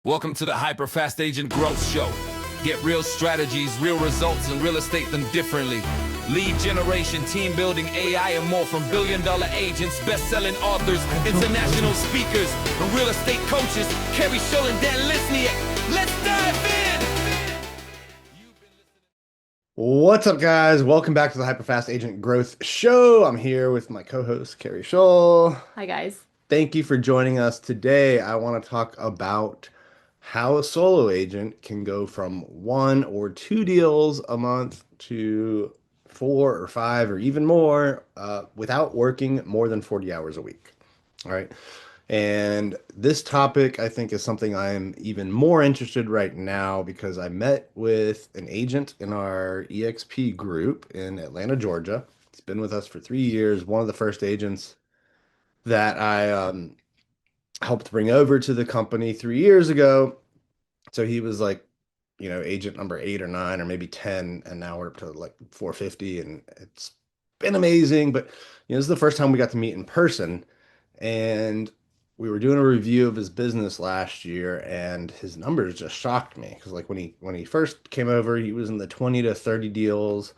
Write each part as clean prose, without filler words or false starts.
Welcome to the HyperFast Agent Growth Show. Get real strategies, real results, and real estate them differently. Lead generation, team building, AI, and more from billion-dollar agents, best-selling authors, international speakers, and real estate coaches, Keri Shull and Lesniak. Let's dive in! What's up, guys? Welcome back to the HyperFast Agent Growth Show. I'm here with my co-host, Keri Shull. Hi, guys. Thank you for joining us today. I want to talk about how a solo agent can go from one or two deals a month to four or five or even more without working more than 40 hours a week. All right. And this topic, I think, is something I am even more interested right now because I met with an agent in our EXP group in Atlanta, Georgia. He's been with us for 3 years, one of the first agents that I helped bring over to the company 3 years ago. So he was like, agent number 8 or 9 or maybe 10, and now we're up to like 450, and it's been amazing. But this is the first time we got to meet in person, and we were doing a review of his business last year, and his numbers just shocked me because like when he first came over, he was in the 20 to 30 deals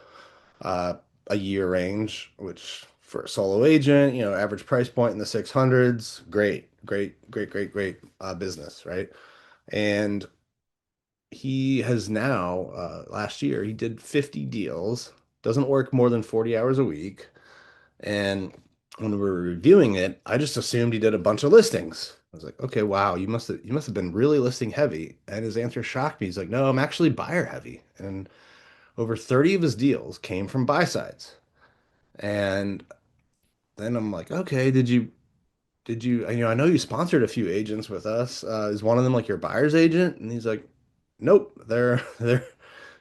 uh, a year range, which for a solo agent, average price point in the 600s, great, great, great, great, great business, right? And he has now, last year, he did 50 deals, doesn't work more than 40 hours a week. And when we were reviewing it, I just assumed he did a bunch of listings. I was like, okay, wow, you must have been really listing heavy. And his answer shocked me. He's like, no, I'm actually buyer heavy. And over 30 of his deals came from buy sides. And then I'm like, okay, did you, I know you sponsored a few agents with us. Is one of them like your buyer's agent? And he's like, nope, they're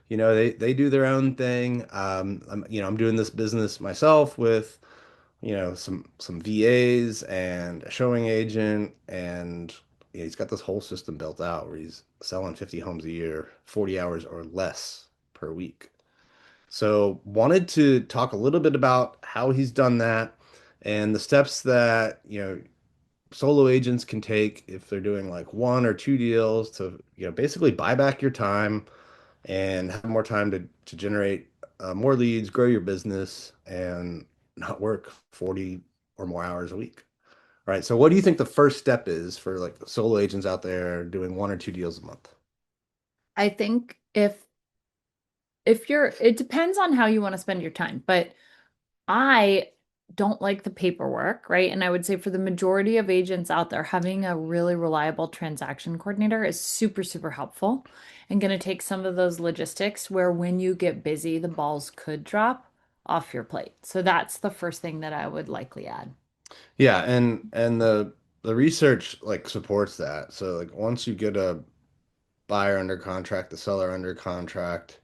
they do their own thing. I'm doing this business myself with, some VAs and a showing agent, and he's got this whole system built out where he's selling 50 homes a year, 40 hours or less per week. So wanted to talk a little bit about how he's done that and the steps that, solo agents can take if they're doing like one or two deals to, basically buy back your time and have more time to generate more leads, grow your business, and not work 40 or more hours a week. All right. So what do you think the first step is for like solo agents out there doing one or two deals a month? I think it depends on how you want to spend your time, but I don't like the paperwork, right? And I would say for the majority of agents out there, having a really reliable transaction coordinator is super, super helpful and going to take some of those logistics where when you get busy, the balls could drop off your plate. So that's the first thing that I would likely add. Yeah, and the research like supports that. So like once you get a buyer under contract, the seller under contract,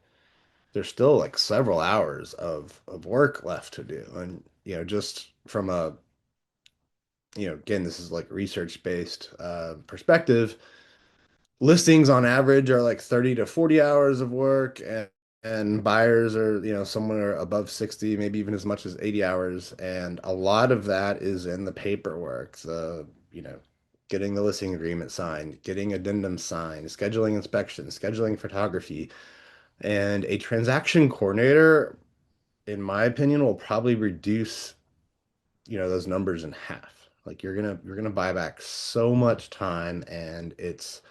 there's still like several hours of work left to do. And just from a again, this is like research based perspective. Listings on average are like 30 to 40 hours of work, and buyers are, somewhere above 60, maybe even as much as 80 hours. And a lot of that is in the paperwork, getting the listing agreement signed, getting addendum signed, scheduling inspections, scheduling photography. And a transaction coordinator, in my opinion, will probably reduce, those numbers in half. Like you're gonna buy back so much time, and it's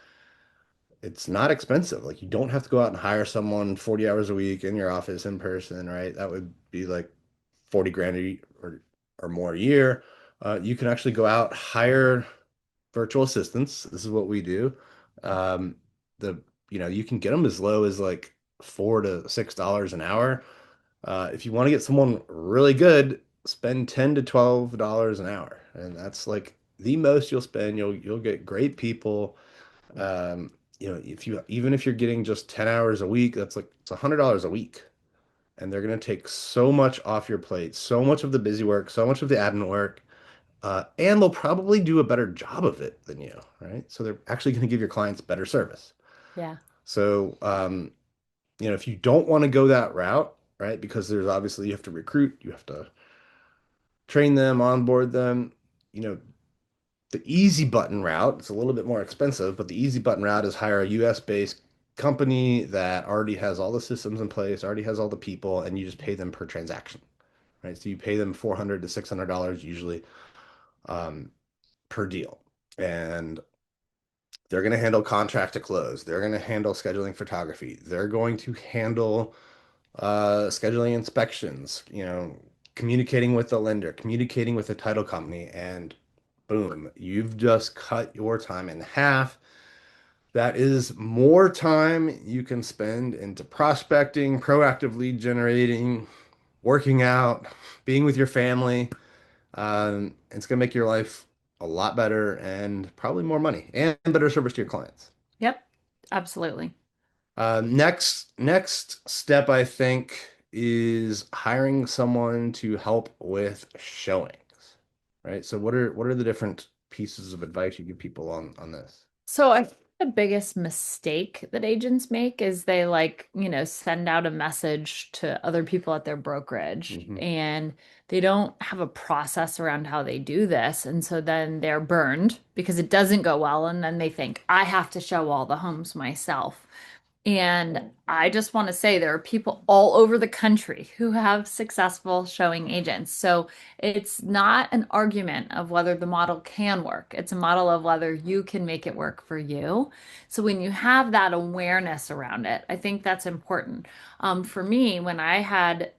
not expensive. Like you don't have to go out and hire someone 40 hours a week in your office in person, right? That would be like 40 grand or more a year. You can actually go out, hire virtual assistants. This is what we do. Um, the you can get them as low as like $4 to $6 an hour. If you want to get someone really good, spend $10 to $12 an hour, and that's like the most you'll spend. You'll get great people. If you're getting just 10 hours a week, that's like it's $100 a week. And they're going to take so much off your plate, so much of the busy work, so much of the admin work, and they'll probably do a better job of it than you, right? So they're actually going to give your clients better service. Yeah. So, if you don't want to go that route, right, because there's obviously you have to recruit, you have to train them, onboard them, you know, The easy button route, it's a little bit more expensive, but the easy button route is hire a US based company that already has all the systems in place, already has all the people, and you just pay them per transaction, right? So you pay them $400 to $600 usually um, per deal. And they're going to handle contract to close. They're going to handle scheduling photography. They're going to handle scheduling inspections, communicating with the lender, communicating with the title company, and boom, you've just cut your time in half. That is more time you can spend into prospecting, proactive lead generating, working out, being with your family. It's going to make your life a lot better and probably more money and better service to your clients. Yep, absolutely. Next step, I think, is hiring someone to help with showings, right? So what are the different pieces of advice you give people on this? So I think the biggest mistake that agents make is they like, send out a message to other people at their brokerage Hmm. and they don't have a process around how they do this. And so then they're burned because it doesn't go well. And then they think, I have to show all the homes myself. And I just want to say there are people all over the country who have successful showing agents. So it's not an argument of whether the model can work. It's a model of whether you can make it work for you. So when you have that awareness around it, I think that's important. For me, when I had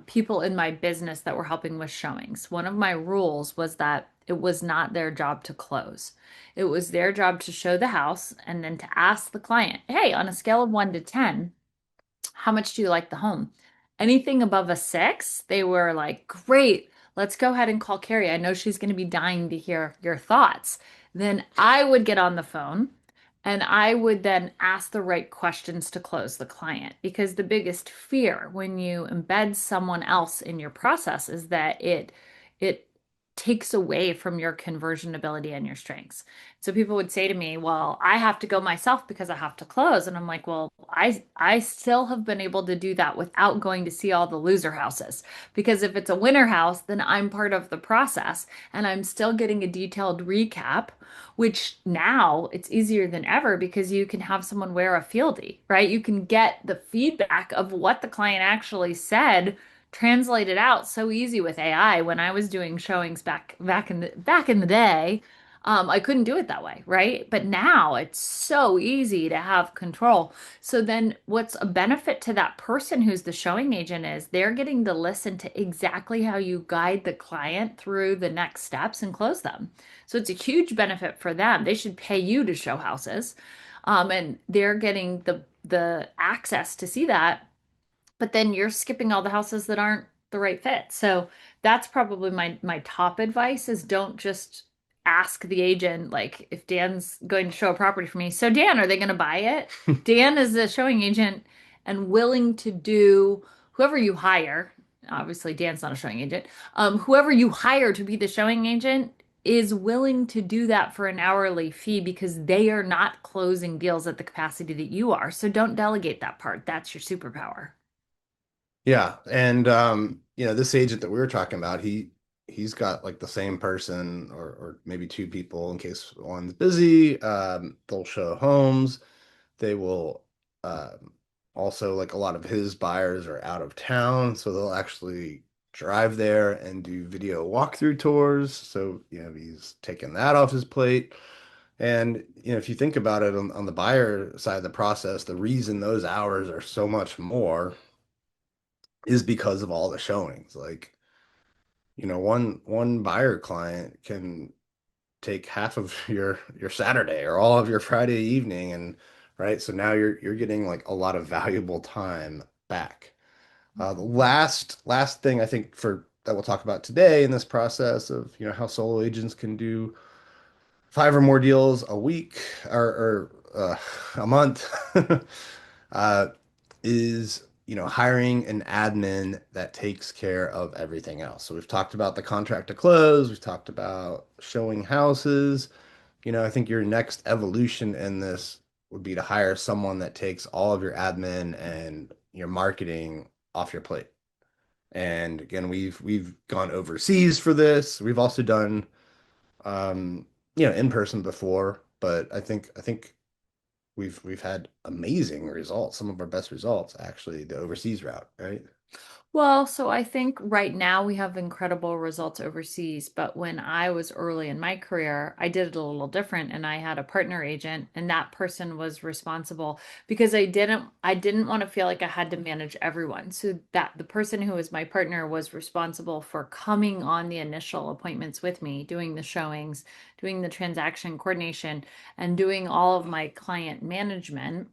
people in my business that were helping with showings, one of my rules was that it was not their job to close. It was their job to show the house and then to ask the client, hey, on a scale of 1 to 10, how much do you like the home? Anything above a 6, they were like, great, let's go ahead and call Keri. I know she's going to be dying to hear your thoughts. Then I would get on the phone and I would then ask the right questions to close the client because the biggest fear when you embed someone else in your process is that it takes away from your conversion ability and your strengths. So people would say to me, "Well, I have to go myself because I have to close." And I'm like, "Well, I still have been able to do that without going to see all the loser houses. Because if it's a winner house, then I'm part of the process and I'm still getting a detailed recap, which now it's easier than ever because you can have someone wear a fieldy, right? You can get the feedback of what the client actually said translated out so easy with AI. When I was doing showings back in the day, I couldn't do it that way, right? But now it's so easy to have control. So then what's a benefit to that person who's the showing agent is they're getting to listen to exactly how you guide the client through the next steps and close them. So it's a huge benefit for them. They should pay you to show houses. And they're getting the access to see that, but then you're skipping all the houses that aren't the right fit. So that's probably my top advice is don't just ask the agent like if Dan's going to show a property for me. So Dan, are they going to buy it? Dan is a showing agent and willing to do whoever you hire. Obviously, Dan's not a showing agent. Whoever you hire to be the showing agent is willing to do that for an hourly fee because they are not closing deals at the capacity that you are. So don't delegate that part. That's your superpower. Yeah, and this agent that we were talking about, he's got like the same person or maybe two people in case one's busy. They'll show homes. They will also like a lot of his buyers are out of town, so they'll actually drive there and do video walkthrough tours. So, he's taking that off his plate. And if you think about it on the buyer side of the process, the reason those hours are so much more is because of all the showings. Like, one buyer client can take half of your Saturday or all of your Friday evening, and right, so now you're getting like a lot of valuable time back. The last thing I think for that we'll talk about today in this process of how solo agents can do 5 or more deals a week or a month uh, is hiring an admin that takes care of everything else. So we've talked about the contract to close, we've talked about showing houses. I think your next evolution in this would be to hire someone that takes all of your admin and your marketing off your plate. And again, we've gone overseas for this. We've also done in person before, but I think we've had amazing results. Some of our best results actually the overseas route, right? Well, so I think right now we have incredible results overseas, but when I was early in my career, I did it a little different and I had a partner agent and that person was responsible because I didn't want to feel like I had to manage everyone. So that the person who was my partner was responsible for coming on the initial appointments with me, doing the showings, doing the transaction coordination, and doing all of my client management.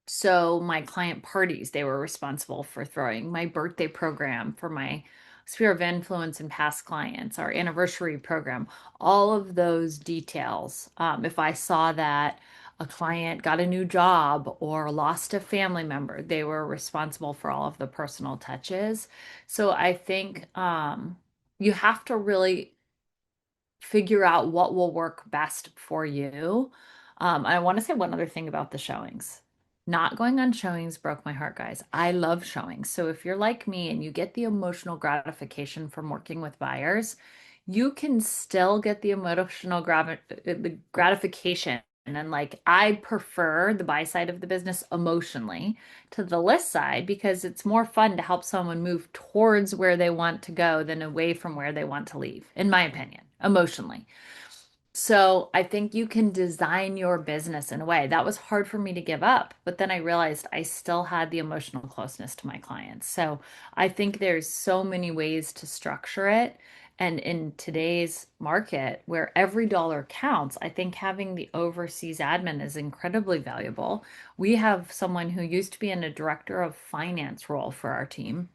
So my client parties, they were responsible for throwing my birthday program for my sphere of influence and past clients, our anniversary program, all of those details. If I saw that a client got a new job or lost a family member, they were responsible for all of the personal touches. So I think you have to really figure out what will work best for you. I want to say one other thing about the showings. Not going on showings broke my heart, guys. I love showings. So if you're like me and you get the emotional gratification from working with buyers, you can still get the the gratification. And like I prefer the buy side of the business emotionally to the list side because it's more fun to help someone move towards where they want to go than away from where they want to leave, in my opinion, emotionally. So I think you can design your business in a way that was hard for me to give up, but then I realized I still had the emotional closeness to my clients. So I think there's so many ways to structure it. And in today's market where every dollar counts, I think having the overseas admin is incredibly valuable. We have someone who used to be in a director of finance role for our team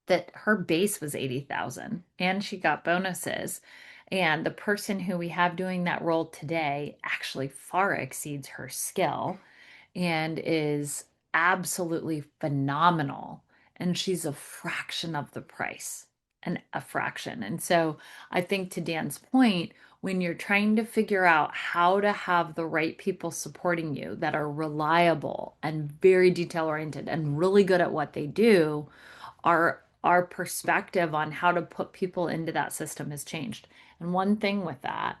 that her base was 80,000 and she got bonuses. And the person who we have doing that role today actually far exceeds her skill and is absolutely phenomenal. And she's a fraction of the price, and a fraction. And so I think to Dan's point, when you're trying to figure out how to have the right people supporting you that are reliable and very detail oriented and really good at what they do, our perspective on how to put people into that system has changed. And one thing with that,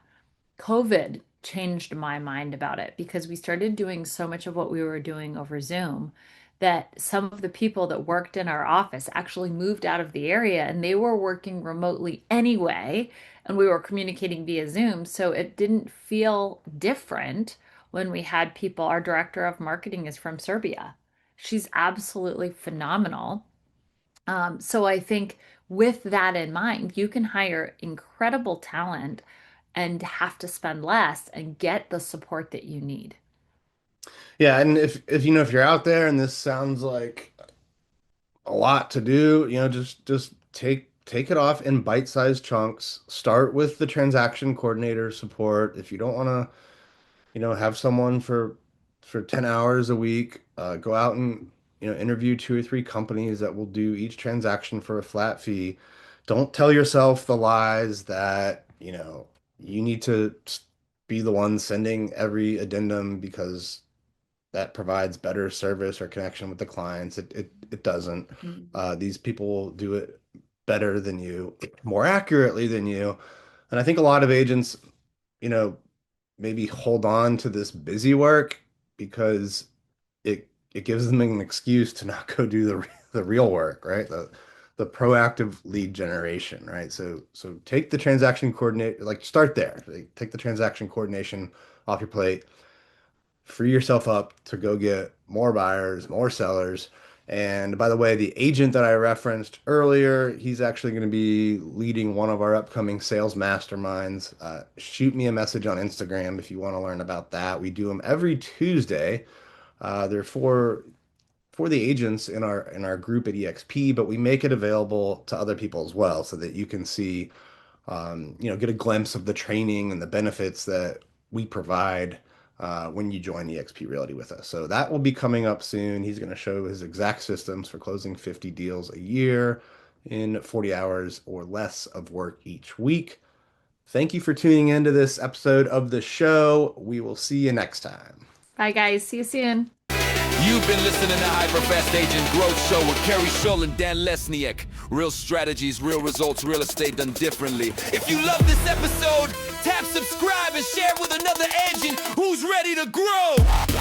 COVID changed my mind about it because we started doing so much of what we were doing over Zoom that some of the people that worked in our office actually moved out of the area and they were working remotely anyway, and we were communicating via Zoom. So it didn't feel different when we had people. Our director of marketing is from Serbia. She's absolutely phenomenal. So I think with that in mind, you can hire incredible talent and have to spend less and get the support that you need. Yeah, and if you're out there and this sounds like a lot to do, just take it off in bite-sized chunks. Start with the transaction coordinator support. If you don't want to, have someone for 10 hours a week, go out and, interview two or three companies that will do each transaction for a flat fee. Don't tell yourself the lies that, you need to be the one sending every addendum because that provides better service or connection with the clients. It doesn't. Mm. These people do it better than you, more accurately than you. And I think a lot of agents, you know, maybe hold on to this busy work because it gives them an excuse to not go do the real work, right? The proactive lead generation, right? So take the transaction coordinate, like start there. Like, take the transaction coordination off your plate, free yourself up to go get more buyers, more sellers. And by the way, the agent that I referenced earlier, he's actually going to be leading one of our upcoming sales masterminds. Shoot me a message on Instagram if you want to learn about that. We do them every Tuesday. They're for the agents in our group at EXP, but we make it available to other people as well so that you can see, get a glimpse of the training and the benefits that we provide when you join EXP Realty with us. So that will be coming up soon. He's going to show his exact systems for closing 50 deals a year in 40 hours or less of work each week. Thank you for tuning into this episode of the show. We will see you next time. Bye, guys. See you soon. You've been listening to HyperFast Agent Growth Show with Keri Shull and Dan Lesniak. Real strategies, real results, real estate done differently. If you love this episode, Tap subscribe and share with another agent who's ready to grow.